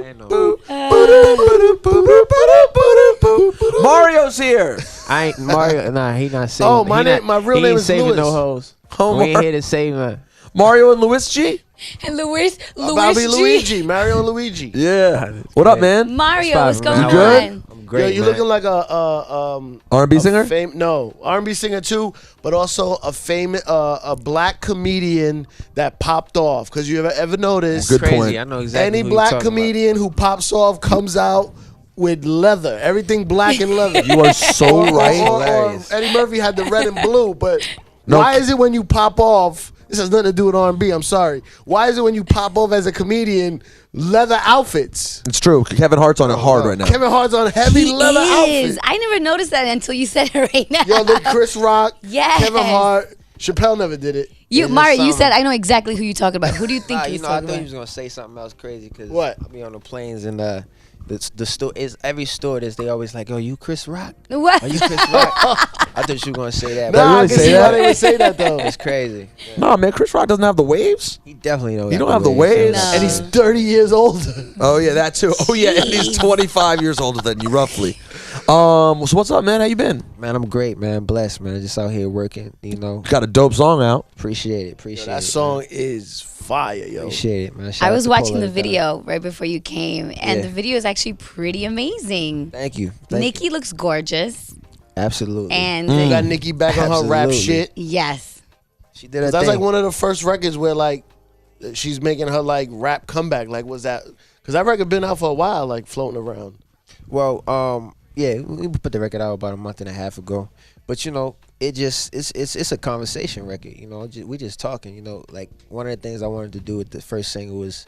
playing no. Mario's here. I ain't Mario. Nah, he not saving. Oh, my real name is saving Louis. no hoes. Oh, We ain't here to save none. Mario and Luigi. And Luis Bobby G. Luigi, Mario and Luigi. Yeah. What up, man? Mario, what's going You good? on? I'm great. Yo, you man. looking like a R&B singer? No, R&B singer too, but also a famous a black comedian that popped off. Because you ever noticed? Good Crazy. point. I know exactly. Any who you black talking comedian who pops off comes out with leather, everything black and leather. You are so right. Or Eddie Murphy had the red and blue, but No. why is it when you pop off? This has nothing to do with R&B. I'm sorry. Why is it when you pop off as a comedian, leather outfits? It's true. Kevin Hart's on it hard right now. Kevin Hart's on heavy leather outfits. I never noticed that until you said it right now. Yo, look, Chris Rock, Yes. Kevin Hart, Chappelle never did it. Mario, you said I know exactly who you're talking about. Who do you think Nah, you're I talking thought you about? was gonna say something else crazy. Cause What? I be on the planes and the store is every store. They always like, oh, you Chris Rock? What? Are you Chris Rock? I thought you were gonna say that. Nah, really I can say see that? why they would say that though. It's crazy. No, man. Chris Rock doesn't have the waves. He definitely don't. He don't have the waves. No. And he's 30 years older. Oh yeah, that too. Oh yeah, and he's 25 years older than you, roughly. So what's up, man? How you been? Man, I'm great, man. Blessed, man. Just out here working. You know, Got a dope song out. appreciate it. Appreciate That it. song is fire, yo. Appreciate it, man. Shout I out was to watching Polo the Guy. video right before you came, and Yeah. the video is actually pretty amazing. Thank you. Thank Nikki you. looks gorgeous, Absolutely. and We got Nicki back on her rap Absolutely. shit. yes, she did her That's thing. like one of the first records where like she's making her like rap comeback. Like, was that? Because that record been out for a while, like floating around. Well, yeah, we put the record out about a month and a half ago, but you know, it's a conversation record. You know, we just talking. You know, like one of the things I wanted to do with the first single was,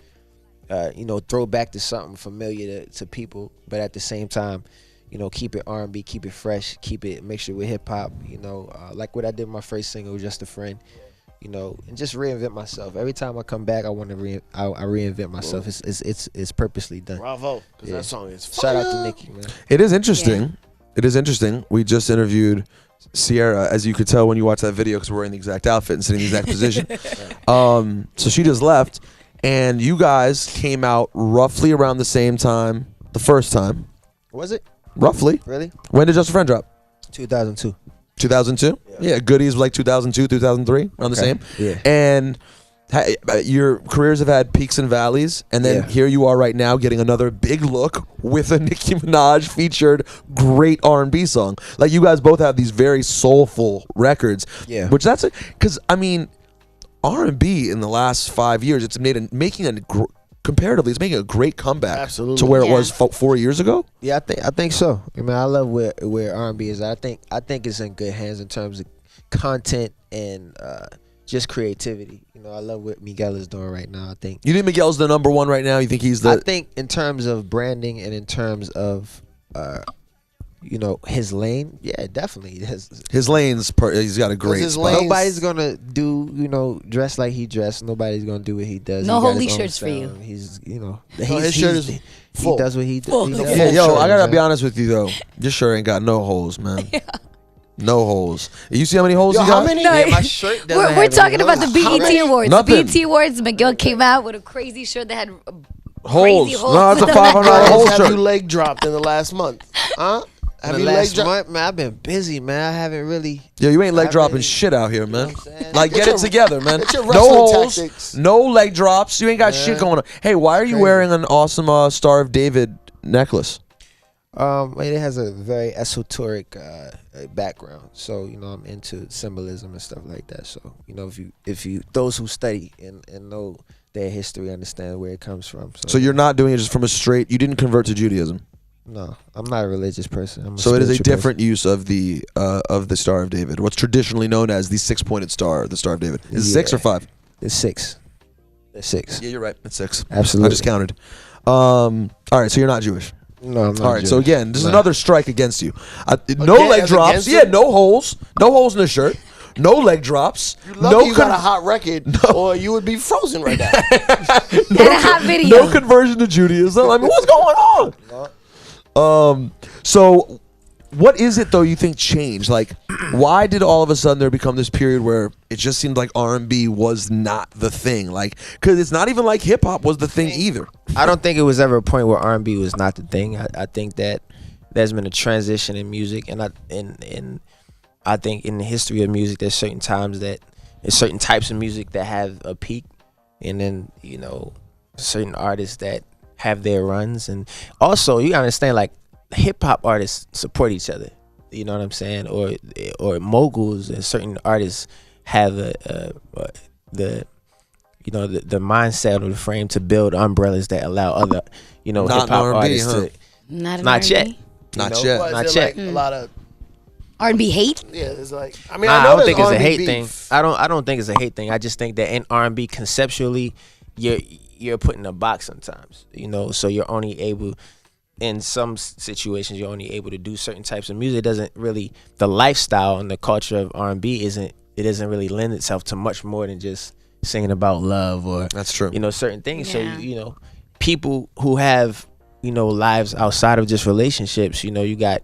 you know, throw back to something familiar to people, but at the same time, you know, keep it R&B, keep it fresh, keep it mixture with hip hop. You know, like what I did with my first single, Just a Friend. You know, and just reinvent myself. Every time I come back, I want to I reinvent myself. It's purposely done. Bravo, because Yeah. that song is fire. Shout out to Nicki, man. It is interesting. It is interesting. We just interviewed Sierra, as you could tell when you watch that video, because we're wearing the exact outfit and sitting in the exact position. So she just left, and you guys came out roughly around the same time, the first time, Was it roughly. really? When did Just a Friend drop? 2002. 2002. Yeah, Goodies like 2002, 2003, around the same. Yeah. And your careers have had peaks and valleys, and then Yeah. here you are right now getting another big look with a Nicki Minaj featured great R&B song. Like, you guys both have these very soulful records. Yeah. Which that's because I mean, R&B in the last 5 years, it's comparatively, it's making a great comeback. Absolutely. To where it Yeah. was 4 years ago. Yeah, I think so. I mean, I love where R&B is. I think it's in good hands in terms of content and just creativity. You know, I love what Miguel is doing right now. I think You think Miguel's the number one right now? You think he's I the? think in terms of branding and in terms of you know, his lane, yeah, definitely. His lane's he's got a great his spot. lane- Nobody's gonna do, you know, dress like he dressed. Nobody's gonna do what he does. No He got holy his own shirts for you. style. He's, you know, his shirt is he full. does what he Full. does. Yeah, yo, I gotta be honest with you though. Your shirt ain't got no holes, man. No holes. You see how many holes Yo, you how got? many? No, Yeah, my shirt doesn't we're have talking any about the holes. BET Awards. Nothing. The BET Awards, Miguel came out with a crazy shirt that had Holes. crazy holes. No, it's a in the $500 back. hole Have you shirt. leg dropped in the last month? Huh? In Have the you leg last dropped? month, man, I've been busy, man. I haven't really. Yo, you ain't leg I've dropping been- shit out here, man. You know what I'm saying? Like, get your- it together, man. get your No wrestling holes, tactics. no leg drops. You ain't got shit Yeah. going on. Hey, why are you Crazy. wearing an awesome Star of David necklace? It has a very esoteric background, so you know I'm into symbolism and stuff like that. So you know, if you those who study and know their history understand where it comes from. So you're not doing it just from a straight. You didn't convert to Judaism. No, I'm not a religious person. I'm So it is a spiritual different use of the Star of David. What's traditionally known as the 6-pointed star, the Star of David. Is it 6 or 5? person. It's 6. It's 6. Yeah, you're right. It's 6. Absolutely. I just counted. All right, so you're not Jewish. No, I'm not. All right, so Jewish. again, this is Nah. another strike against you. No leg as drops. against Yeah, you? no holes in the shirt. No leg drops. Lucky No you got a hot record, or you would be frozen right now. And a hot video. no conversion to Judaism. I mean, what's going on? So what is it though you think changed? Like, why did all of a sudden there become this period where it just seemed like R&B was not the thing? Like, because it's not even like hip hop was the thing either. I don't think it was ever a point where R&B was not the thing. I think that there's been a transition in music, and I think in the history of music, there's certain times that there's certain types of music that have a peak, and then certain artists that have their runs, and also you gotta understand, like, hip hop artists support each other. You know what I'm saying? Or moguls and certain artists have the mindset or the frame to build umbrellas that allow other hip hop artists to Not yet. Not yet. Was there, like, a lot of R&B hate. yeah, it's like I mean I I know don't think it's there's a hate R&B thing. beef. I don't think it's a hate thing. I just think that in R&B conceptually, you're put in a box sometimes. So you're only able, in some situations, you're only able to do certain types of music. It doesn't really, the lifestyle and the culture of R&B doesn't really lend itself to much more than just singing about love or That's true. Certain things. Yeah. So people who have lives outside of just relationships. You got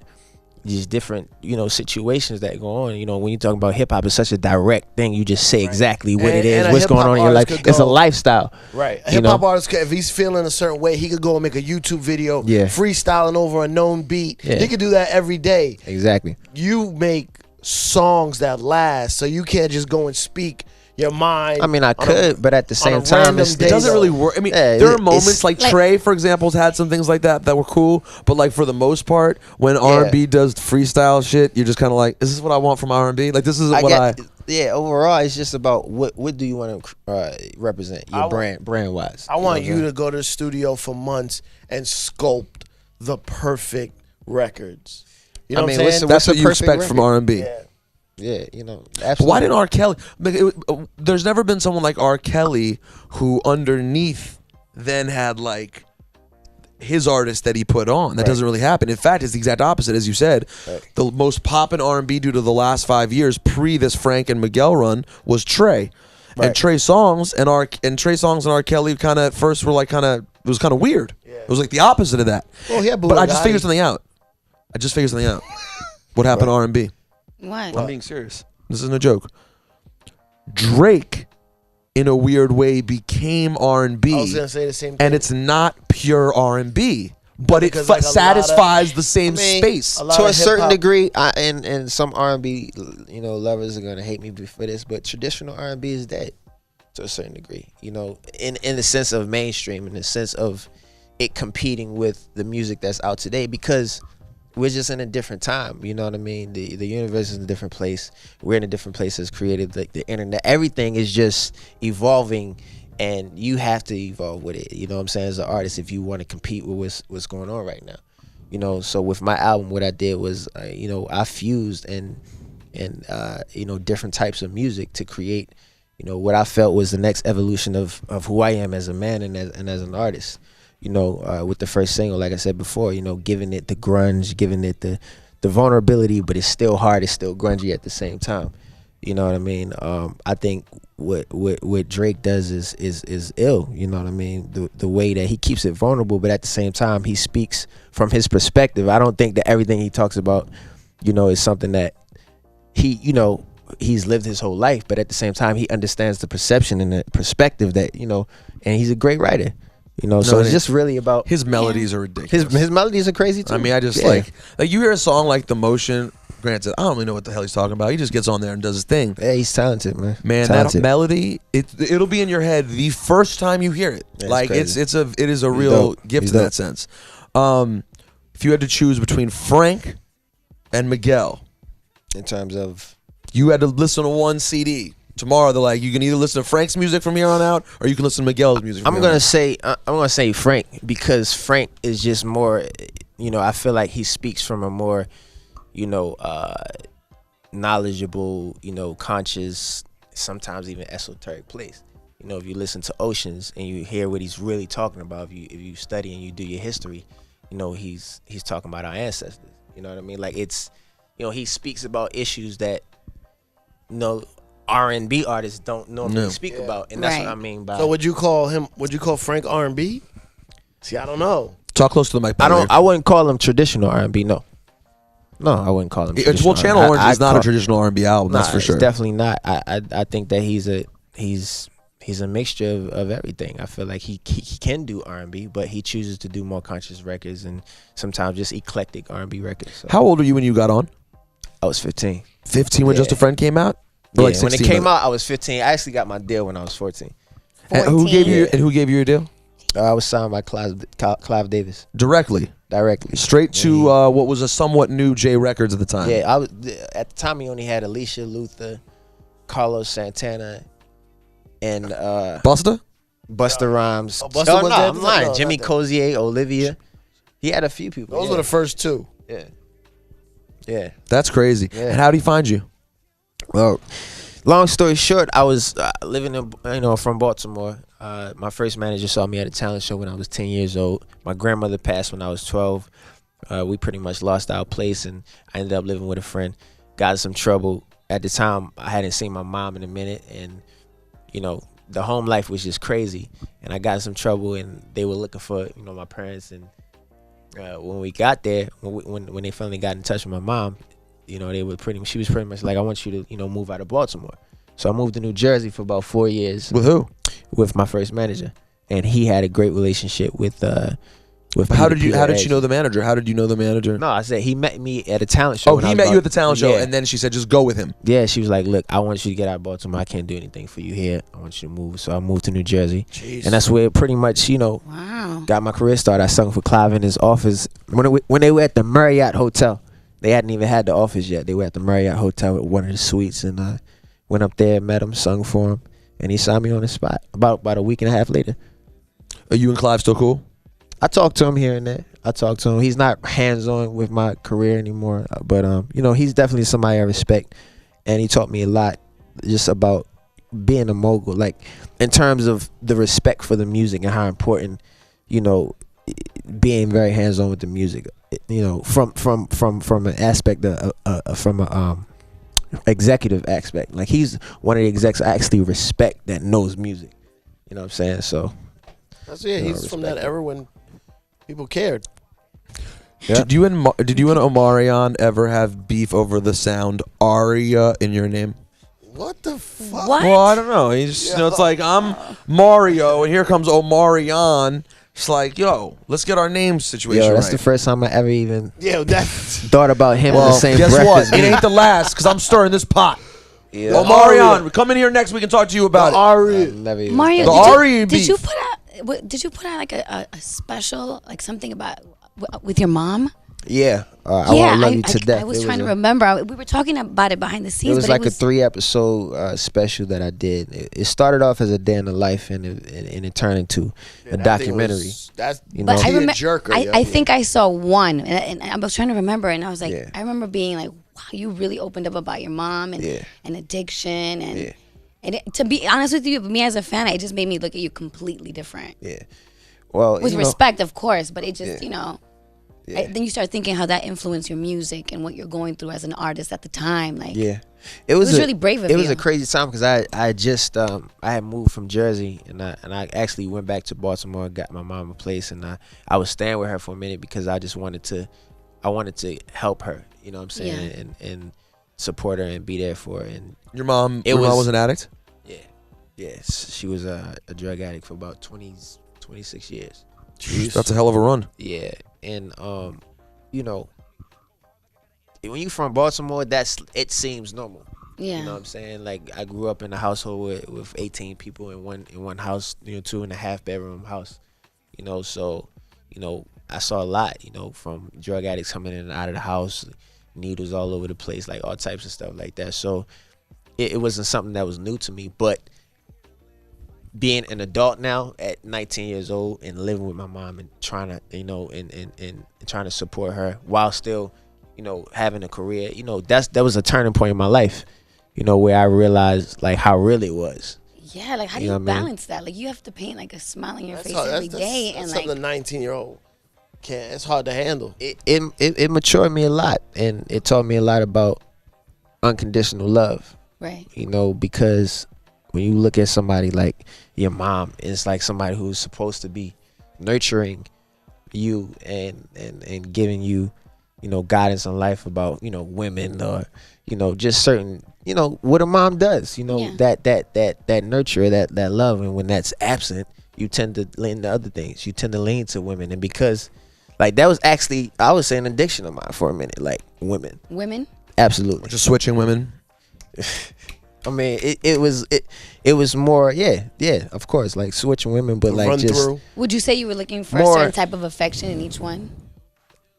these different situations that go on. When you talk about hip hop, it's such a direct thing. You just say exactly what it is, And a what's going hip-hop on in your life. artist could It's a go- lifestyle. Right. A You hip hop know? artist, if he's feeling a certain way, he could go and make a YouTube video freestyling over a known beat. Yeah. He could do that every day. Exactly. You make songs that last, so you can't just go and speak your mind. I mean, I could, but at the on a same time, random it's, day. It doesn't really work. I mean, Yeah, there are it's- moments like like- Trey, for example, has had some things like that were cool. But like for the most part, when R&B does freestyle shit, you're just kind of like, is this what I want from R&B? Like, this isn't what I. Yeah, overall, it's just about what do you want to represent your brand wise. I want you to go to the studio for months and sculpt the perfect records. You know what I'm saying? That's what you perfect expect from record? R&B. Yeah. Yeah, absolutely. But why didn't R. Kelly? There's never been someone like R. Kelly who underneath then had like his artist that he put on. That doesn't really happen. In fact, it's the exact opposite, as you said. Right. The most poppin' R&B due to the last 5 years pre this Frank and Miguel run was Trey. Right. And Trey songs and R. Kelly kind of first were like it was kind of weird. Yeah. It was like the opposite of that. Well, he had But I just Bugatti. figured something out. What happened to R&B? What? I'm being serious. This isn't a joke. Drake, in a weird way, became R&B, I was gonna say the same thing. and it's not pure R&B, but it Because, like, a lot satisfies the same I mean, space. a lot To of a certain hip-hop- degree, and some R&B, lovers are gonna hate me for this, but traditional R&B is dead to a certain degree. In the sense of mainstream, in the sense of it competing with the music that's out today, because we're just in a different time. You know what I mean? The universe is in a different place. We're in a different place as creative. Like the internet, everything is just evolving, and you have to evolve with it. You know what I'm saying? As an artist, if you want to compete with what's going on right now. So with my album, what I did was, I fused and different types of music to create, what I felt was the next evolution of who I am as a man and as an artist. With the first single, like I said before, giving it the grunge, giving it the vulnerability, but it's still hard, it's still grungy at the same time. You know what I mean? I think what Drake does is ill. You know what I mean? The way that he keeps it vulnerable, but at the same time he speaks from his perspective. I don't think that everything he talks about, is something that he's lived his whole life, but at the same time he understands the perception and the perspective that, and he's a great writer. So it's just really about His melodies are ridiculous. his melodies are crazy too. I mean, I just like you hear a song like The Motion. Granted, I don't really know what the hell he's talking about. He just gets on there and does his thing. Yeah, he's talented, man. Man, Talented. that melody, it'll be in your head the first time you hear it. Yeah, like crazy. it is a real dope. gift He's in dope. that sense. If you had to choose between Frank and Miguel, in terms of you had to listen to one CD. Tomorrow they're like, you can either listen to Frank's music from here on out, or you can listen to Miguel's music. From I'm here on gonna say Frank, because Frank is just more, I feel like he speaks from a more, knowledgeable, conscious, sometimes even esoteric place. If you listen to Oceans and you hear what he's really talking about, if you study and you do your history, he's talking about our ancestors. You know what I mean? Like it's, he speaks about issues that, R&B artists don't normally speak about, and that's what I mean by. So would you call Frank R&B? See, I don't know. Talk close to the mic. I wouldn't call him traditional R&B. No. No, I wouldn't call him. Well, Channel Orange is not a traditional R&B album. That's for sure. It's definitely not. I think that he's a mixture of everything. I feel like he can do R&B, but he chooses to do more conscious records and sometimes just eclectic R&B records. So. How old were you when you got on? I was 15. 15 when Just a Friend came out? Yeah, like when it came out, I was 15. I actually got my deal when I was 14. And who gave you your deal? I was signed by Clive Davis. Directly? Directly. Straight to what was a somewhat new J Records at the time. Yeah, I was at the time he only had Alicia Luther, Carlos Santana, and Busta Rhymes. Busta was there? I'm lying. No, Jimmy not that. Cozier, Olivia. He had a few people. Those were the first two. Yeah. That's crazy. Yeah. And how did he find you? Well, long story short, I was living in, from Baltimore. My first manager saw me at a talent show when I was 10 years old. My grandmother passed when I was 12. We pretty much lost our place, and I ended up living with a friend. Got in some trouble. At the time, I hadn't seen my mom in a minute, and, the home life was just crazy. And I got in some trouble, and they were looking for, my parents. And when we got there, when they finally got in touch with my mom, she was pretty much like, I want you to, move out of Baltimore. So I moved to New Jersey for about 4 years. With who? With my first manager. And he had a great relationship with How did you know the manager? How did you know the manager? No, I said he met me at a talent show. Oh, he met you at the talent show, Yeah. and then she said, just go with him. Yeah, she was like, look, I want you to get out of Baltimore. I can't do anything for you here. I want you to move. So I moved to New Jersey. Jeez. And that's where pretty much, Wow. got my career started. I sung for Clive in his office. When they were at the Marriott Hotel, they hadn't even had the office yet. They were at the Marriott Hotel with one of the suites, and I went up there, met him, sung for him, and he signed me on the spot about a week and a half later. Are you and Clive still cool? I talk to him here and there. I talk to him. He's not hands-on with my career anymore, but he's definitely somebody I respect, and he taught me a lot just about being a mogul, like in terms of the respect for the music and how important, being very hands-on with the music, from an aspect from a executive aspect. Like he's one of the execs I actually respect that knows music. You know what I'm saying? So He's from that era when people cared. Yeah. Did you and Omarion ever have beef over the sound Aria in your name? What the fuck? What? Well, I don't know. He's just, it's like I'm Mario, and here comes Omarion. It's like, yo, let's get our name situation that's right. the first time I ever even That's thought about him in the same guess breath what? as It me. ain't the last, because I'm stirring this pot. Yeah. Omarion, come in here next. We can talk to you about it. Aria. Never even Mario, The thought- Aria did you beef. put out like a special, like something about with your mom? Yeah, I want to love you to death. I was It trying to a- remember. We were talking about it behind the It scenes. was but like it was, a 3-episode special that I did. It started off as a day in the life, and it turned into a documentary. That's But I remember. jerker, I think I saw one, and I was trying to remember, and I was like, Yeah. I remember being like, wow, you really opened up about your mom and addiction, and Yeah. and to be honest with you, me as a fan, it just made me look at you completely different. Yeah. Well, With respect, of course, but it just Yeah. then you start thinking how that influenced your music and what you're going through as an artist at the time. Like, Yeah, it was really brave of It was you. a crazy time because I just I had moved from Jersey, and I actually went back to Baltimore, got my mom a place, and I was staying with her for a minute because I just wanted to help her. You know what I'm saying? And support her and be there for her. And Your mom It was an addict? yes, she was a drug addict for about 26 years. That's a hell of a run. Yeah, and when you from Baltimore, it seems normal. yeah. You know what I'm saying? Like I grew up in a household with 18 people in one house, 2.5 bedroom house. So I saw a lot, from drug addicts coming in and out of the house, needles all over the place, like all types of stuff like that. So it wasn't something that was new to me, but being an adult now at 19 years old and living with my mom and trying to, and trying to support her while still, having a career, that was a turning point in my life, where I realized like how real it was. Yeah, like how do You know you what I mean? balance that? Like you have to paint like a smile on your face hard. every day, That's and something like a 19-year-old can't. It's hard to handle. It matured me a lot, and it taught me a lot about unconditional love. right. Because when you look at somebody like your mom, it's like somebody who's supposed to be nurturing you and giving you, guidance in life about women, or just certain what a mom does, that nurture, that love. And when that's absent, you tend to lean to other things. You tend to lean to women. And because like that was actually, I would say, an addiction of mine for a minute, like women. Absolutely. Just switching women. I mean, it was more, of course, like switching women, but like just through. Would you say you were looking for a more certain type of affection in each one?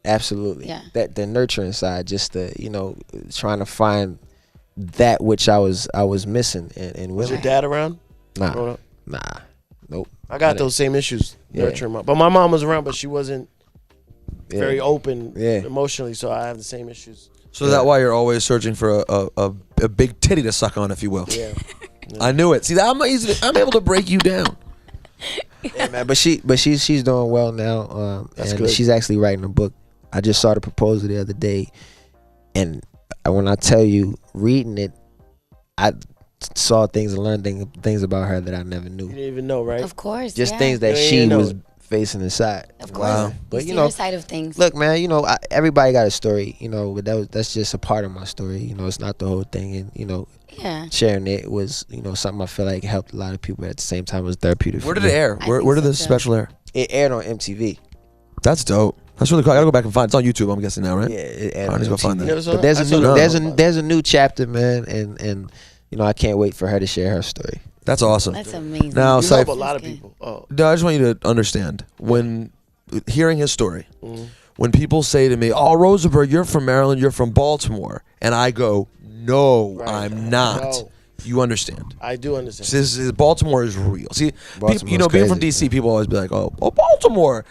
Absolutely. Yeah. That the nurturing side, just the trying to find that which I was missing in women. Was your dad around? Nah, nope. I got those same issues nurturing but my mom was around, but she wasn't very open emotionally, so I have the same issues. So is that why you're always searching for a big titty to suck on, if you will? Yeah. I knew it. See, I'm able to break you down. Yeah, man. But she's doing well now. That's and good. she's actually writing a book. I just saw the proposal the other day, and when I tell you, reading it, I saw things and learned things about her that I never knew. You didn't even know, right? Of course. Just yeah. things that You she know was it. facing inside. Of course. But you see her side of things. look, man, everybody got a story, but that's just a part of my story. It's not the whole thing, and Yeah. sharing it was something I feel like helped a lot of people. At the same time, it was therapeutic. Where for did it me. air? I Where think did so, this too. special air? It aired on MTV. That's dope. That's really cool. I gotta go back and find it. It's on YouTube, I'm guessing now, right? Yeah, it aired I on need to go find MTV. that. Never saw But there's it? a I saw new that. there's a new chapter, man, and I can't wait for her to share her story. That's awesome. That's amazing. Now, You so help a lot of people. Oh. No, I just want you to understand, when hearing his story, Mm-hmm. when people say to me, "Oh, Rosenberg, you're from Maryland, you're from Baltimore," and I go, "No, Right. I'm not." No. You understand? I do understand. Baltimore is real. See, Baltimore's being from crazy. DC, people always be like, "Oh, Baltimore,"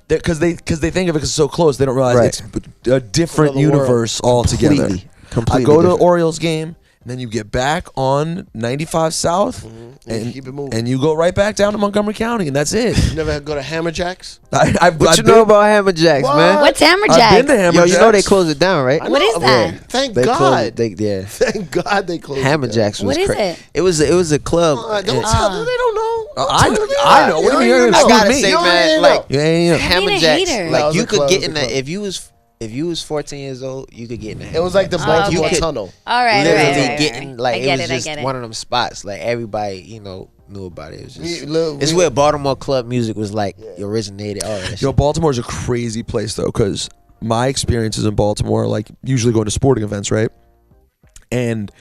because they think of it because it's so close. They don't realize Right. it's a different Another world. universe altogether. Completely I go to different. Orioles game, and then you get back on 95 South, And you keep it moving. and you go right back down to Montgomery County, and that's it. You never go to Hammerjacks? I've What you been- know about Hammer Jacks, man? What's I've been Hammerjack? to Hammer Yo, you know they Jacks. closed it down, right? What is that? Thank They God. closed it. Yeah. Thank God they closed Hammer it. Jacks was What is crazy. it? It was a club. Don't tell them. They don't know. I know. What do you mean? You You're know. I excuse gotta me. say, You don't man, even like know. Yeah. Hammer being a Jacks, hater. That like was you a could club, get it was in a that club. if you was 14 years old, you could get in the It was like the Hammer Jacks. Baltimore okay. Tunnel. All right. Literally right. getting like I it get was it. just I get it. one of them spots. Like everybody, knew about it. It was just it's We- where Baltimore club music was like originated. All that Yo, shit. Baltimore's a crazy place though, because my experiences in Baltimore, like usually going to sporting events, right? And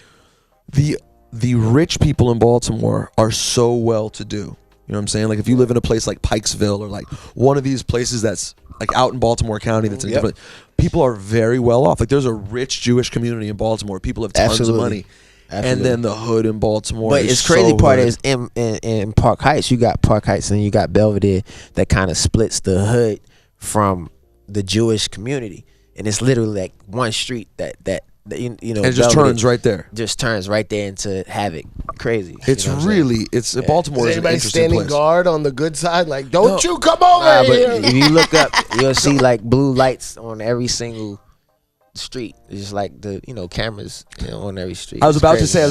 the rich people in Baltimore are so well to do. You know what I'm saying? Like if you live in a place like Pikesville or like one of these places that's like out in Baltimore County that's in a Yep. different, people are very well off. Like there's a rich Jewish community in Baltimore. People have tons Absolutely. of money. And Absolutely. then the hood in Baltimore. But is it's crazy so part hood. is in Park Heights, you got Park Heights and you got Belvedere that kind of splits the hood from the Jewish community, and it's literally like one street that you know. and it just Belvedere turns right there. just turns right there into havoc. Crazy. It's You know what I'm saying? really, Baltimore Is is an anybody interesting standing place. guard on the good side? Like, don't you come over Nah, but here. if you look up, you'll see like blue lights on every single street. It's just like the cameras on every street. I was It's about to crazy. say,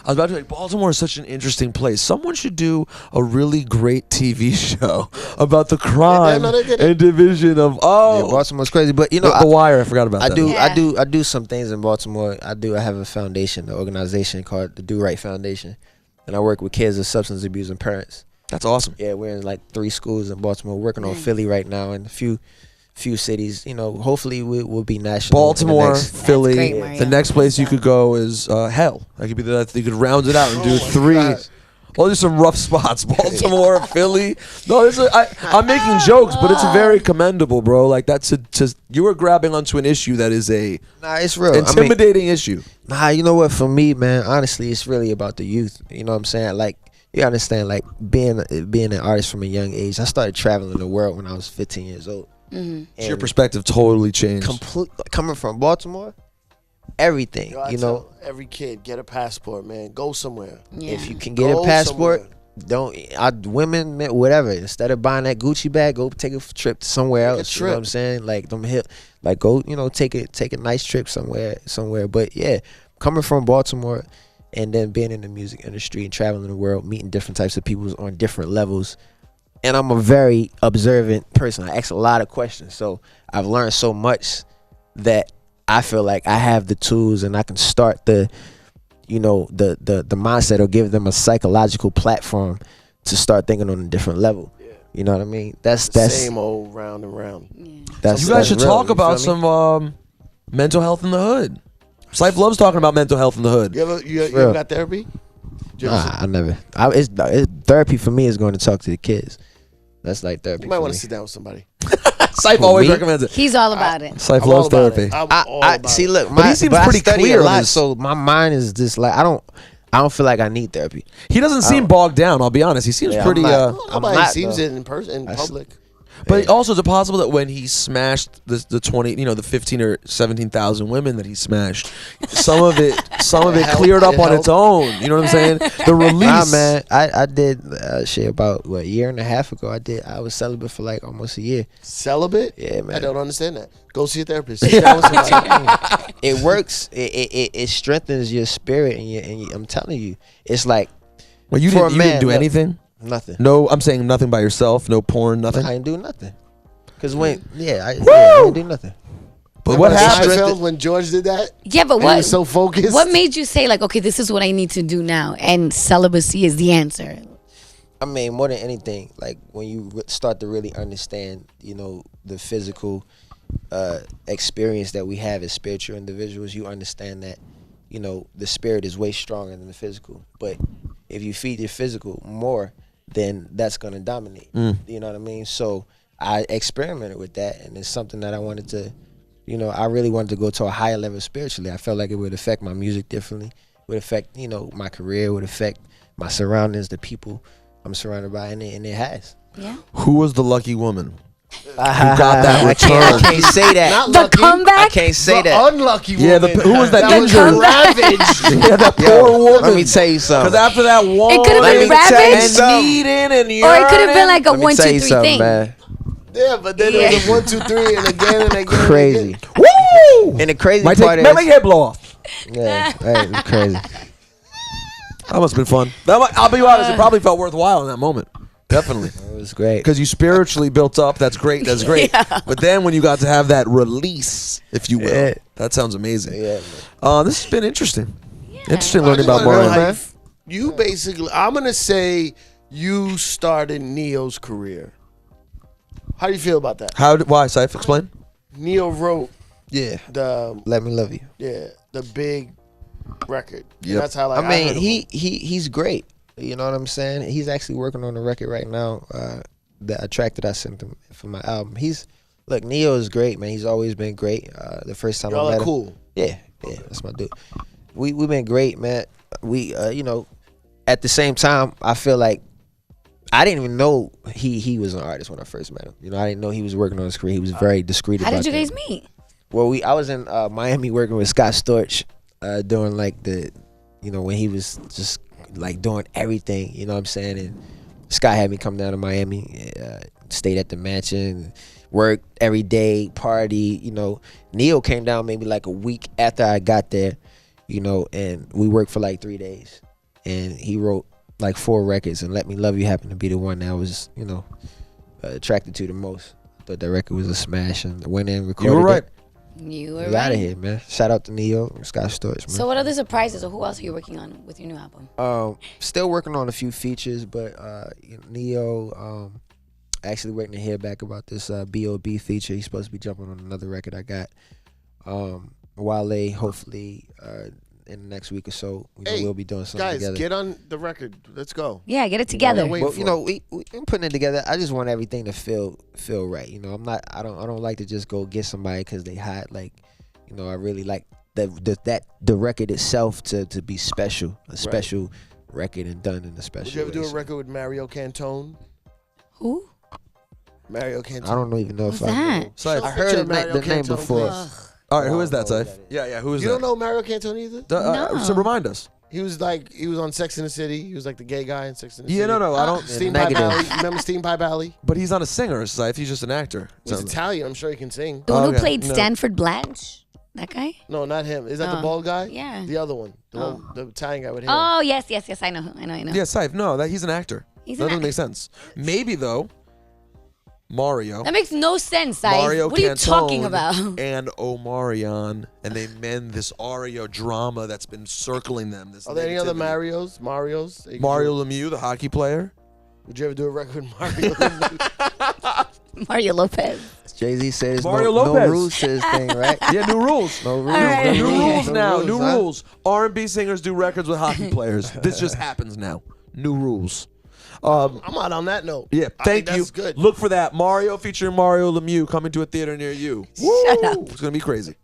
But- Baltimore is such an interesting place. Someone should do a really great TV show about the crime no, they did it. and division of yeah, Baltimore's crazy, but The Wire. I forgot about I that. do, Yeah. I do some things in Baltimore. I have a foundation, an organization called the Do Right Foundation, and I work with kids with substance abuse and parents. That's awesome. Yeah, we're in like 3 schools in Baltimore, working on Philly right now, and a few cities. Hopefully we'll be national. in the Baltimore, next- Philly. great, Mario. The next place you could go is hell. That could be you could round it out and do 3. God. Well, there's some rough spots. Baltimore, Philly. No, I'm making jokes, but it's very commendable, bro. Like you were grabbing onto an issue that is a Nah, it's real. intimidating issue. Nah, you know what? For me, man, honestly, it's really about the youth. You know what I'm saying? Like, you understand, like being an artist from a young age. I started traveling the world when I was 15 years old. Mm-hmm. So your perspective totally changed. Coming from Baltimore, everything. Yo, I tell every kid, get a passport, man. Go somewhere. Yeah. If you can get a Go passport, somewhere. women, whatever. Instead of buying that Gucci bag, go take a trip to somewhere Take a else. You know what I'm trip. saying? Like go, take a nice trip somewhere. But yeah, coming from Baltimore and then being in the music industry and traveling the world, meeting different types of people on different levels. And I'm a very observant person. I ask a lot of questions, so I've learned so much that I feel like I have the tools and I can start the mindset, or give them a psychological platform to start thinking on a different level. You know what I mean? That's same old round and round. You guys should talk about some mental health in the hood. Syph loves talking about mental health in the hood. You ever got therapy? Nah, I never. Therapy for me is going to talk to the kids. That's like therapy. You might want to sit down with somebody. Syph always recommends it. He's all about it. Syph loves therapy. I see. Look, but he seems pretty clear a lot, so my mind is just like I don't feel like I need therapy. He doesn't seem bogged down. I'll be honest. He seems pretty. Nobody seems it in person, in public. But also, is it possible that when he smashed the 20, the 15 or 17,000 women that he smashed, some of it cleared up on its own? You know what I'm saying? The release. Nah, man. I did shit about a year and a half ago. I was celibate for like almost a year. Celibate? Yeah, man. I don't understand that. Go see a therapist. Sit down with somebody. It works. It strengthens your spirit, and I'm telling you, it's like. Well, you didn't do anything. Nothing. No, I'm saying nothing by yourself. No porn. Nothing. I didn't do nothing. Cause I didn't do nothing. But what happened when George did that? Yeah, but He was so focused. What made you say like, okay, this is what I need to do now, and celibacy is the answer? I mean, more than anything, like when you start to really understand, the physical experience that we have as spiritual individuals, you understand that, the spirit is way stronger than the physical. But if you feed your physical more, then that's gonna dominate. You know what I mean? So I experimented with that, and it's something that I wanted to, I really wanted to go to a higher level spiritually. I felt like it would affect my music differently, would affect, my career, would affect my surroundings, the people I'm surrounded by, and it has. Yeah. Who was the lucky woman? Who got that return? I can't say that. Not The lucky. comeback? I can't say The that. unlucky woman. Yeah, who was that was injured? ravaged. Yeah, that poor woman. Let me tell you something. Because after that one, It could have been Let me tell you ravaged, something. and or it could have been like a Let me 1, 2, tell you 3 something, thing. man. Yeah, but then it was a 1, 2, 3, and again and again. Crazy. And again. Woo! And the crazy Might part make your head blow off. yeah, right, it's crazy. That must have been fun. I'll be honest, it probably felt worthwhile in that moment. Definitely. It was great. Because you spiritually built up. That's great. That's great. Yeah. But then when you got to have that release, if you will, Yeah. that sounds amazing. Yeah, man. This has been interesting. Interesting I learning just about wanna know, Mario. like, you basically, I'm going to say you started Neo's career. How do you feel about that? Why, Syph? Explain. Neo wrote Yeah. the Let Me Love You. the big record. Yep. And that's how I mean, heard of him. he's great. You know what I'm saying? He's actually working on a record right now. A track that I sent him for my album. Neo is great, man. He's always been great. The first time Y'all I met are him. cool. Yeah, that's my dude. We've been great, man. We at the same time, I feel like I didn't even know he was an artist when I first met him. I didn't know he was working on his career. He was very discreet How about did you that. guys meet? Oh, Well, I was in Miami working with Scott Storch, doing like when he was just like doing everything. You know what I'm saying? And Scott had me come down to Miami, stayed at the mansion, worked every day, party. Neo came down maybe like a week after I got there, and we worked for like 3 days, and he wrote like 4 records, and Let Me Love You happened to be the one that I was attracted to the most. I thought that record was a smash, and went in and recorded You were right. it. You were We're right. out of here, man. Shout out to Neo and Scott Storch, man. So what other surprises, or who else are you working on with your new album? Still working on a few features, but Neo, actually waiting to hear back about this B.O.B. feature. He's supposed to be jumping on another record I got. Wale, hopefully in the next week or so, we'll be doing something Guys, together. get on the record. Let's go. Yeah, get it together. wait. Well, we've been putting it together. I just want everything to feel right. I don't like to just go get somebody because they hot. Like, I really like the record itself to be special, a special record and done in a special Would you ever way. do a record with Mario Cantone? Who? Mario Cantone. I don't even know Who's if that? Syph. I heard Picture Mario the name Cantone, before. please. All right, who is that, I don't know Syph? who that is. Yeah, who is You that? don't know Mario Cantone either? No. So remind us. He was on Sex and the City. He was like the gay guy in Sex and the City. Yeah, no, I don't. Steam Pipe Negative. Alley. You remember Steam Pipe Alley? But he's not a singer, Syph. He's just an actor. He's Italian. I'm sure he can sing. The one who Okay. played No. Stanford Blanche? That guy? No, not him. Is that the Oh. bald guy? Yeah. The other one. The Italian guy with hair. Oh, yes. I know. Yeah, Syph. No, he's an actor. He's That an doesn't make actor. sense. Maybe though, Mario. That makes no sense, Saif. Mario What are you talking Cantone about? and Omarion, and they mend this Ario drama that's been circling them. This Are there any other negativity. Marios? that you Mario could Lemieux, the hockey player. do? Would you ever do a record with Mario? Mario Lopez. Jay-Z says Mario no Lopez. rules to this thing, right? Yeah, new rules. No rules. right. New rules now. New huh? rules. R&B singers do records with hockey players. This just happens now. New rules. I'm out on that note. Yeah, I thank think you. That's good. Look for that. Mario featuring Mario Lemieux coming to a theater near you. Shut up. It's going to be crazy.